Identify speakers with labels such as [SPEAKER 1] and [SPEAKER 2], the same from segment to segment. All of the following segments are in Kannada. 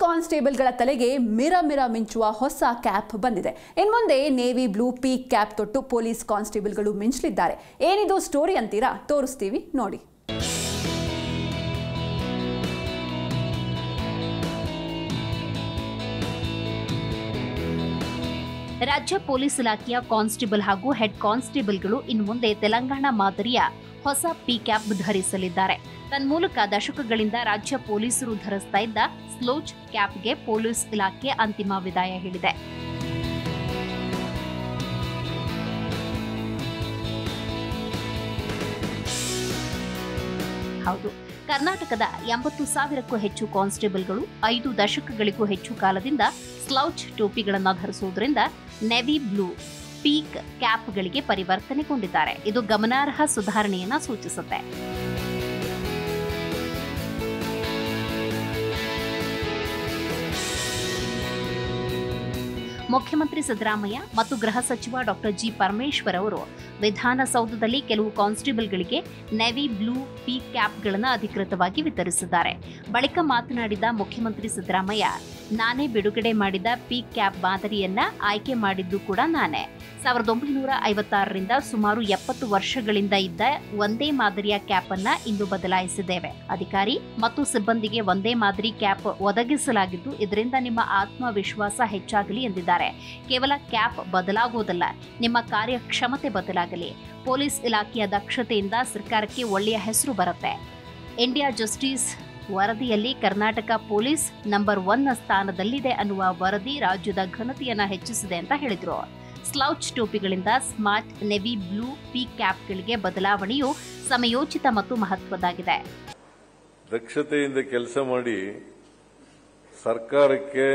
[SPEAKER 1] ಕಾನ್ಸ್ಟೇಬಲ್ಗಳ ತಲೆಗೆ ಮಿರ ಮಿಂಚುವ ಹೊಸ ಕ್ಯಾಪ್ ಬಂದಿದೆ. ಇನ್ಮುಂದೆ ನೇವಿ ಬ್ಲೂ ಪೀಕ್ ಕ್ಯಾಪ್ ತೊಟ್ಟು ಪೊಲೀಸ್ ಕಾನ್ಸ್ಟೇಬಲ್ಗಳು ಮಿಂಚಲಿದ್ದಾರೆ. ಏನಿದು ಸ್ಟೋರಿ ಅಂತೀರಾ? ತೋರಿಸ್ತೀವಿ ನೋಡಿ.
[SPEAKER 2] ರಾಜ್ಯ ಪೊಲೀಸ್ ಇಲಾಖೆಯ ಕಾನ್ಸ್ಟೇಬಲ್ ಹಾಗೂ ಹೆಡ್ ಕಾನ್ಸ್ಟೇಬಲ್ಗಳು ಇನ್ಮುಂದೆ ತೆಲಂಗಾಣ ಮಾದರಿಯ ಹೊಸ ಪಿ ಕ್ಯಾಪ್ ಧರಿಸಲಿದ್ದಾರೆ. ತನ್ಮೂಲಕ ದಶಕಗಳಿಂದ ರಾಜ್ಯ ಪೊಲೀಸರು ಧರಿಸ್ತಾ ಇದ್ದ ಸ್ಲೋಚ್ ಕ್ಯಾಪ್ಗೆ ಪೊಲೀಸ್ ಇಲಾಖೆ ಅಂತಿಮ ವಿದಾಯ ಹೇಳಿದೆ. ಹೌದು, ಕರ್ನಾಟಕದ 80,000ಕ್ಕೂ ಹೆಚ್ಚು ಕಾನ್ಸ್ಟೇಬಲ್ಗಳು 5 ದಶಕಗಳಿಗೂ ಹೆಚ್ಚು ಕಾಲದಿಂದ ಸ್ಲೌಚ್ ಟೋಪಿಗಳನ್ನು ಧರಿಸುವುದರಿಂದ ನೆವಿ ಬ್ಲೂ ಪೀಕ್ ಕ್ಯಾಪ್ಗಳಿಗೆ ಪರಿವರ್ತನೆಗೊಂಡಿದ್ದಾರೆ. ಇದು ಗಮನಾರ್ಹ ಸುಧಾರಣೆಯನ್ನ ಸೂಚಿಸುತ್ತೆ. ಮುಖ್ಯಮಂತ್ರಿ ಸಿದ್ದರಾಮಯ್ಯ ಮತ್ತು ಗೃಹ ಸಚಿವ ಡಾಕ್ಟರ್ ಜಿ ಪರಮೇಶ್ವರ್ ಅವರು ವಿಧಾನಸೌಧದಲ್ಲಿ ಕೆಲವು ಕಾನ್ಸ್ಟೇಬಲ್ಗಳಿಗೆ ನೆವಿ ಬ್ಲೂ ಪೀಕ್ ಕ್ಯಾಪ್ಗಳನ್ನು ಅಧಿಕೃತವಾಗಿ ವಿತರಿಸಿದ್ದಾರೆ. ಬಳಿಕ ಮಾತನಾಡಿದ ಮುಖ್ಯಮಂತ್ರಿ ಸಿದ್ದರಾಮಯ್ಯ, ನಾನೇ ಬಿಡುಗಡೆ ಮಾಡಿದ ಪೀಕ್ ಕ್ಯಾಪ್ ಮಾದರಿಯನ್ನ ಆಯ್ಕೆ ಮಾಡಿದ್ದು ಕೂಡ ನಾನೇ. 1956ರಿಂದ ಸುಮಾರು 70 ವರ್ಷಗಳಿಂದ ಇದ್ದ ಒಂದೇ ಮಾದರಿಯ ಕ್ಯಾಪ್ ಅನ್ನ ಇಂದು ಬದಲಾಯಿಸಿದ್ದೇವೆ. ಅಧಿಕಾರಿ ಮತ್ತು ಸಿಬ್ಬಂದಿಗೆ ಒಂದೇ ಮಾದರಿ ಕ್ಯಾಪ್ ಒದಗಿಸಲಾಗಿದ್ದು, ಇದರಿಂದ ನಿಮ್ಮ ಆತ್ಮವಿಶ್ವಾಸ ಹೆಚ್ಚಾಗಲಿ ಎಂದಿದ್ದಾರೆ. ಕೇವಲ ಕ್ಯಾಪ್ ಬದಲಾಗುವುದಲ್ಲ, ನಿಮ್ಮ ಕಾರ್ಯಕ್ಷಮತೆ ಬದಲಾಗಲಿ. ಪೊಲೀಸ್ ಇಲಾಖೆಯ ದಕ್ಷತೆಯಿಂದ ಸರ್ಕಾರಕ್ಕೆ ಒಳ್ಳೆಯ ಹೆಸರು ಬರುತ್ತೆ. ಇಂಡಿಯಾ ಜಸ್ಟಿಸ್ ವರದಿಯಲ್ಲಿ ಕರ್ನಾಟಕ ಪೊಲೀಸ್ ನಂಬರ್ 1 ಸ್ಥಾನದಲ್ಲಿದೆ ಅನ್ನುವ ವರದಿ ರಾಜ್ಯದ ಘನತೆಯನ್ನ ಹೆಚ್ಚಿಸಿದೆ ಅಂತ ಹೇಳಿದ್ರು. ಸ್ಲೌಚ್ ಟೋಪಿಗಳಿಂದ ಸ್ಮಾರ್ಟ್ ನೆವಿ ಬ್ಲೂ ಪೀಕ್ ಕ್ಯಾಪ್ಗಳಿಗೆ ಬದಲಾವಣೆಯು ಸಮಯೋಚಿತ ಮತ್ತು ಮಹತ್ವದಾಗಿದೆ.
[SPEAKER 3] ದಕ್ಷತೆಯಿಂದ ಕೆಲಸ ಮಾಡಿ ಸರ್ಕಾರಕ್ಕೆ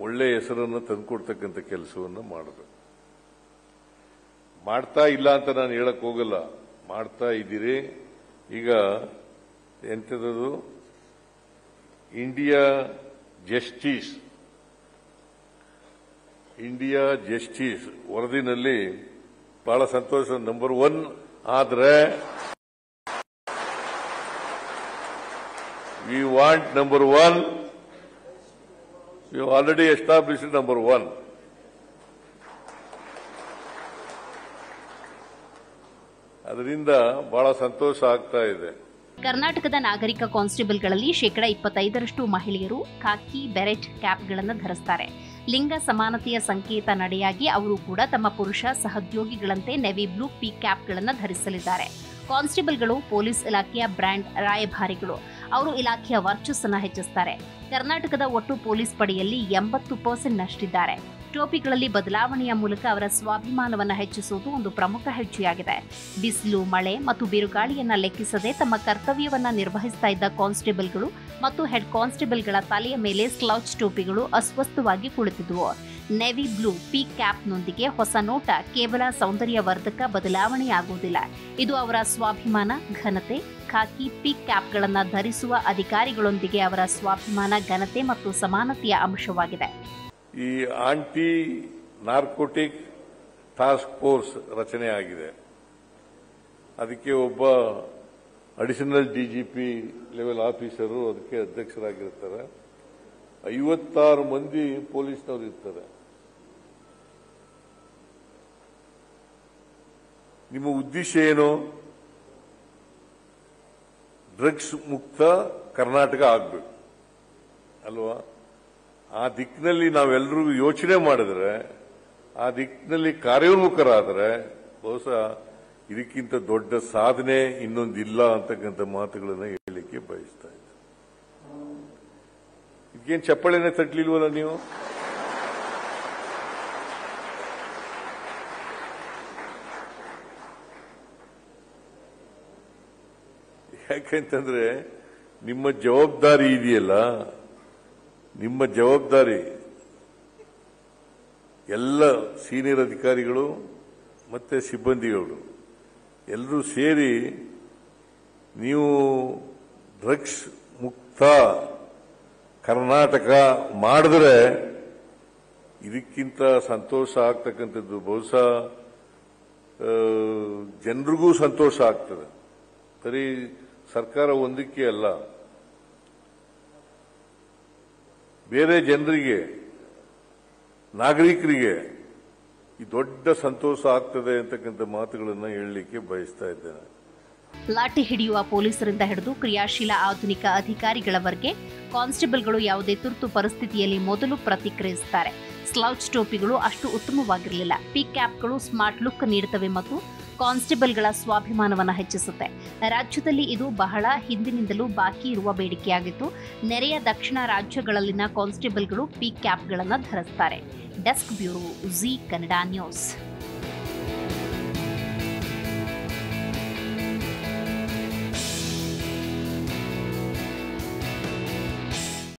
[SPEAKER 3] ಒಳ್ಳೆಯ ಹೆಸರನ್ನು ತಂದುಕೊಡ್ತಕ್ಕಂಥ ಕೆಲಸವನ್ನು ಮಾಡಬೇಕು. ಮಾಡ್ತಾ ಇಲ್ಲ ಅಂತ ನಾನು ಹೇಳಕ್ ಹೋಗಲ್ಲ, ಮಾಡ್ತಾ ಇದ್ದೀರಿ. ಈಗ ಎಂಥದ್ದು ಇಂಡಿಯಾ ಜಸ್ಟಿಸ್ ವರದಿನಲ್ಲಿ ಬಹಳ ಸಂತೋಷ. ನಂಬರ್ 1 ಆದ್ರೆ we want number 1. We already established number 1. ಅದರಿಂದ ಬಹಳ ಸಂತೋಷ ಆಗ್ತಾ ಇದೆ.
[SPEAKER 2] ಕರ್ನಾಟಕದ ನಾಗರಿಕ ಕಾನ್ಸ್ಟೇಬಲ್ಗಳಲ್ಲಿ 25% ಮಹಿಳೆಯರು ಖಾಕಿ ಬೆರೆಟ್ ಕ್ಯಾಪ್ಗಳನ್ನು ಧರಿಸುತ್ತಾರೆ. ಲಿಂಗ ಸಮಾನತೆಯ ಸಂಕೇತ ನಡೆಯಾಗಿ ಅವರು ಕೂಡ ತಮ್ಮ ಪುರುಷ ಸಹೋದ್ಯೋಗಿಗಳಂತೆ ನೆವಿ ಬ್ಲೂ ಪೀಕ್ ಕ್ಯಾಪ್ಗಳನ್ನು ಧರಿಸಲಿದ್ದಾರೆ. ಕಾನ್ಸ್ಟೇಬಲ್ಗಳು ಪೊಲೀಸ್ ಇಲಾಖೆಯ ಬ್ರ್ಯಾಂಡ್ ರಾಯಭಾರಿಗಳು. ಅವರು ಇಲಾಖೆಯ ವರ್ಚಸ್ಸನ್ನು ಹೆಚ್ಚಿಸುತ್ತಾರೆ. ಕರ್ನಾಟಕದ ಒಟ್ಟು ಪೊಲೀಸ್ ಪಡೆಯಲ್ಲಿ 80% ನಷ್ಟಿದ್ದಾರೆ. ಟೋಪಿಗಳಲ್ಲಿ ಬದಲಾವಣೆಯ ಮೂಲಕ ಅವರ ಸ್ವಾಭಿಮಾನವನ್ನು ಹೆಚ್ಚಿಸುವುದು ಒಂದು ಪ್ರಮುಖ ಹೆಜ್ಜೆಯಾಗಿದೆ. ಬಿಸಿಲು, ಮಳೆ ಮತ್ತು ಬಿರುಗಾಳಿಯನ್ನ ಲೆಕ್ಕಿಸದೆ ತಮ್ಮ ಕರ್ತವ್ಯವನ್ನ ನಿರ್ವಹಿಸ್ತಾ ಇದ್ದ ಕಾನ್ಸ್ಟೇಬಲ್ಗಳು ಮತ್ತು ಹೆಡ್ ಕಾನ್ಸ್ಟೇಬಲ್ಗಳ ತಲೆಯ ಮೇಲೆ ಸ್ಲೌಚ್ ಟೋಪಿಗಳು ಅಸ್ವಸ್ಥವಾಗಿ ಕುಳಿತಿದ್ವು. ನೆವಿ ಬ್ಲೂ ಪೀಕ್ ಕ್ಯಾಪ್ನೊಂದಿಗೆ ಹೊಸ ನೋಟ ಕೇವಲ ಸೌಂದರ್ಯವರ್ಧಕ ಬದಲಾವಣೆಯಾಗುವುದಿಲ್ಲ, ಇದು ಅವರ ಸ್ವಾಭಿಮಾನ, ಘನತೆ. ಖಾಕಿ ಪೀಕ್ ಕ್ಯಾಪ್ಗಳನ್ನು ಧರಿಸುವ ಅಧಿಕಾರಿಗಳೊಂದಿಗೆ ಅವರ ಸ್ವಾಭಿಮಾನ, ಘನತೆ ಮತ್ತು ಸಮಾನತೆಯ ಅಂಶವಾಗಿದೆ.
[SPEAKER 3] ಈ ಆಂಟಿ ನಾರ್ಕೋಟಿಕ್ ಟಾಸ್ಕ್ ಫೋರ್ಸ್ ರಚನೆ ಆಗಿದೆ. ಅದಕ್ಕೆ ಒಬ್ಬ ಅಡಿಷನಲ್ ಡಿಜಿಪಿ ಲೆವೆಲ್ ಆಫೀಸರು ಅದಕ್ಕೆ ಅಧ್ಯಕ್ಷರಾಗಿರ್ತಾರೆ. 56 ಮಂದಿ ಪೊಲೀಸ್ನವರು ಇರ್ತಾರೆ. ನಿಮ್ಮ ಉದ್ದೇಶ ಏನು? ಡ್ರಗ್ಸ್ ಮುಕ್ತ ಕರ್ನಾಟಕ ಆಗಬೇಕು ಅಲ್ವಾ? ಆ ದಿಕ್ಕಿನಲ್ಲಿ ನಾವೆಲ್ಲರೂ ಯೋಚನೆ ಮಾಡಿದ್ರೆ, ಆ ದಿಕ್ಕಿನಲ್ಲಿ ಕಾರ್ಯೋನ್ಮುಖರಾದರೆ ಬಹುಶಃ ಇದಕ್ಕಿಂತ ದೊಡ್ಡ ಸಾಧನೆ ಇನ್ನೊಂದಿಲ್ಲ ಅಂತಕ್ಕಂಥ ಮಾತುಗಳನ್ನು ಹೇಳಲಿಕ್ಕೆ ಬಯಸ್ತಾ ಇದ್ದೆ. ಇದಕ್ಕೇನು ಚಪ್ಪಳೆನೇ ತಟ್ಟಲಿಲ್ವಲ್ಲ ನೀವು? ಯಾಕೆಂತಂದ್ರೆ ನಿಮ್ಮ ಜವಾಬ್ದಾರಿ ಇದೆಯಲ್ಲ, ನಿಮ್ಮ ಜವಾಬ್ದಾರಿ ಎಲ್ಲ ಸೀನಿಯರ್ ಅಧಿಕಾರಿಗಳು ಮತ್ತೆ ಸಿಬ್ಬಂದಿಗಳು ಎಲ್ಲರೂ ಸೇರಿ ನೀವು ಡ್ರಗ್ಸ್ ಮುಕ್ತ ಕರ್ನಾಟಕ ಮಾಡಿದ್ರೆ ಇದಕ್ಕಿಂತ ಸಂತೋಷ ಆಗ್ತಕ್ಕಂಥದ್ದು ಬಹುಶಃ ಜನರಿಗೂ ಸಂತೋಷ ಆಗ್ತದೆ. ಬರೀ ಸರ್ಕಾರ ಒಂದಕ್ಕೆ ಅಲ್ಲ, ಬೇರೆ ಜನರಿಗೆ, ನಾಗರಿಕರಿಗೆ ಈ ದೊಡ್ಡ ಸಂತೋಷ ಆಗ್ತದೆ ಅಂತಕ್ಕಂಥ ಮಾತುಗಳನ್ನು ಹೇಳಲಿಕ್ಕೆ ಬಯಸ್ತಾ ಇದ್ದೇನೆ.
[SPEAKER 2] ಲಾಠಿ ಹಿಡಿಯುವ ಪೊಲೀಸರಿಂದ ಹಿಡಿದು ಕ್ರಿಯಾಶೀಲ ಆಧುನಿಕ ಅಧಿಕಾರಿಗಳವರೆಗೆ ಕಾನ್ಸ್ಟೇಬಲ್ಗಳು ಯಾವುದೇ ತುರ್ತು ಪರಿಸ್ಥಿತಿಯಲ್ಲಿ ಮೊದಲು ಪ್ರತಿಕ್ರಿಯಿಸುತ್ತಾರೆ. ಸ್ಲೌಚ್ ಟೋಪಿಗಳು ಅಷ್ಟು ಉತ್ತಮವಾಗಿರಲಿಲ್ಲ. ಪಿ ಕ್ಯಾಪ್ಗಳು ಸ್ಮಾರ್ಟ್ ಲುಕ್ ನೀಡುತ್ತವೆ ಮತ್ತು ಕಾನ್ಸ್ಟೇಬಲ್ಗಳ ಸ್ವಾಭಿಮಾನವನ್ನು ಹೆಚ್ಚಿಸುತ್ತೆ. ರಾಜ್ಯದಲ್ಲಿ ಇದು ಬಹಳ ಹಿಂದಿನಿಂದಲೂ ಬಾಕಿ ಇರುವ ಬೇಡಿಕೆಯಾಗಿತ್ತು. ನೆರೆಯ ದಕ್ಷಿಣ ರಾಜ್ಯಗಳಲ್ಲಿನ ಕಾನ್ಸ್ಟೇಬಲ್ಗಳು ಪಿ ಕ್ಯಾಪ್ಗಳನ್ನು ಧರಿಸುತ್ತಾರೆ. Desk bureau, G Kannada news.